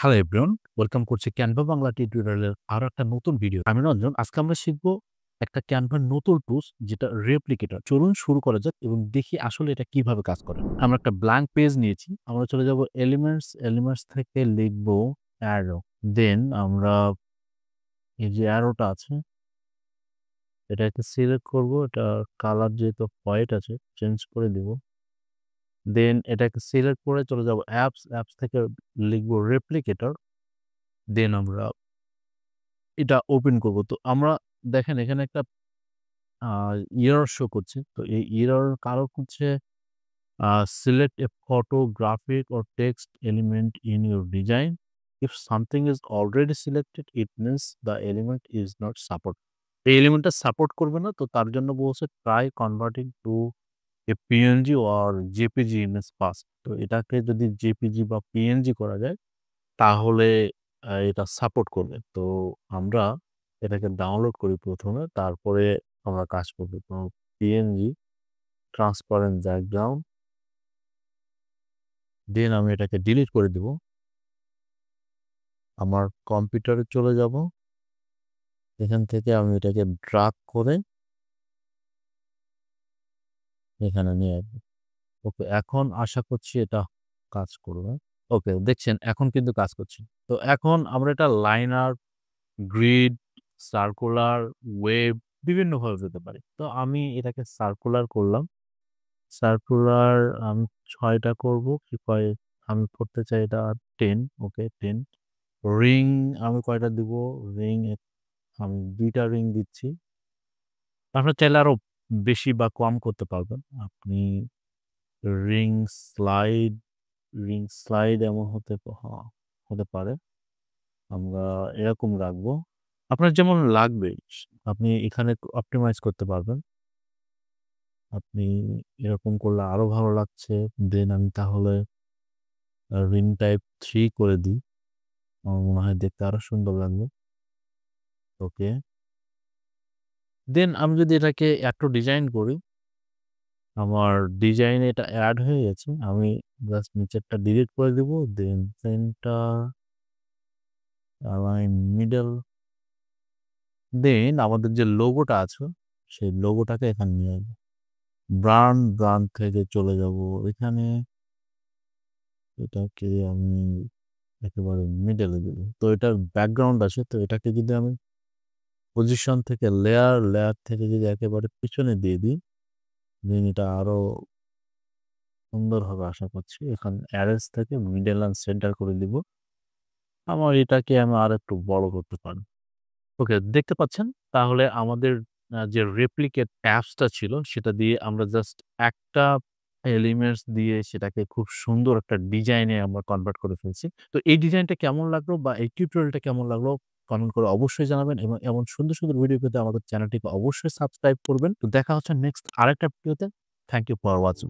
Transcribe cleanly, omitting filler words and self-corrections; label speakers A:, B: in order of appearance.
A: Hello everyone, welcome করছি Canva Bangla টিউটোরিয়ালের আরো একটা নতুন ভিডিও। আমি রঞ্জন। আজকে আমরা শিখবো একটা ক্যানভার নতুন টুলস যেটা রেপ্লিকেটর। চলুন শুরু করা যাক এবং দেখি আসলে এটা কিভাবে কাজ করে। আমরা একটা ব্ল্যাঙ্ক পেজ নিয়েছি। আমরা চলে যাব এলিমেন্টস থেকে লিখবো অ্যারো। দেন আমরা এই যে অ্যারোটা আছে এটাকে সিলেক্ট করব। এটা কালার যেহেতু হোয়াইট আছে চেঞ্জ করে দিব। দেন এটাকে সিলেক্ট করে চলে যাব অ্যাপস থেকে লিখবো রেপ্লিকেটর। দেন আমরা এটা ওপেন করব। তো আমরা দেখেন এখানে একটা এরর শো করছে। তো এই এরর কারণ হচ্ছে select A photo, graphic or text element in your design. If something is already selected, it means the element is not support. এই এলিমেন্টটা সাপোর্ট করবে না। তো তার জন্য বলছে try converting to a PNG or JPG image first. তো এটাকে যদি জেপিজি বা পিএনজি করা যায় তাহলে এটা সাপোর্ট করবে। তো আমরা এটাকে ডাউনলোড করি ১ম এ, তারপরে আমরা কাজ করব। তো পিএনজি ট্রান্সপারেন্ট ব্যাকগ্রাউন্ড, দেন আমি এটাকে ডিলিট করে দিব। আমার কম্পিউটারে চলে যাব। এখান থেকে আমি এটাকে ড্রাগ করে এখানে নিয়ে আসবো। ওকে, এখন আশা করছি এটা কাজ করবে। ওকে, দেখছেন এখন কিন্তু কাজ করছে। তো এখন আমরা এটা লাইনার, গ্রিড, সার্কুলার, ওয়েভ বিভিন্নভাবে যেতে পারি। তো আমি এটাকে সার্কুলার করলাম। সার্কুলার আমি ৬ টা করব। কি কয় আমি করতে চাই এটা 10। ওকে 10। রিং আমি কয়টা দিব? রিং আমি ২ টা রিং দিচ্ছি। আপনারা চাইলে আরো বেশি বা কম করতে পারবেন। আপনি রিং স্লাইড রিং স্লাইড এমন হতে পারে। আমরা এরকম রাখবো। আপনার যেমন লাগবে আপনি এখানে অপটিমাইজ করতে পারবেন। আপনি এরকম করলে আরো ভালো লাগছে। দেন আমি তাহলে রিং টাইপ 3 করে দিই। আমার মনে হয় দেখতে আরো সুন্দর লাগবে। ওকে। দেন আমি যদি এটাকে একটু ডিজাইন করি, আমার ডিজাইনে এটা এড হয়ে গেছে। আমি জাস্ট নিচেরটা ডিলিট করে দিব। দেন সেন্টার, অ্যালাইন মিডল। দেন আমাদের যে লোগোটা আছে সেই লোগোটাকে এখানে নিয়ে আসবো। ব্র্যান্ড থেকে চলে যাব এখানে। এটাকে আমি একেবারে মিডলে দেব। তো এটার ব্যাকগ্রাউন্ড আছে। তো এটাকে যদি আমি পজিশন থেকে লেয়ার থেকে যদি একেবারে পিছনে দিয়ে দিই, দেন এটা আরো সুন্দর হবে আশা করছি। এখানে অ্যারেঞ্জ থেকে মিডল অ্যান্ড সেন্টার করে দিব। আমার এটাকে আমি আরেকটু বড় করতে পারি। ওকে, দেখতে পাচ্ছেন? তাহলে আমাদের যে রেপ্লিকেট অ্যাপসটা ছিল সেটা দিয়ে আমরা জাস্ট একটা এলিমেন্টস দিয়ে সেটাকে খুব সুন্দর একটা ডিজাইনে আমরা কনভার্ট করে ফেলছি। তো এই ডিজাইনটা কেমন লাগলো বা এই টিউটোরিয়ালটা কেমন লাগলো কমেন্ট করে অবশ্যই জানাবেন এবং এমন সুন্দর ভিডিও পেতে আমাদের চ্যানেলটিকে অবশ্যই সাবস্ক্রাইব করবেন। তো দেখা হচ্ছে নেক্সট আরেকটা ভিডিওতে। Thank you for watching.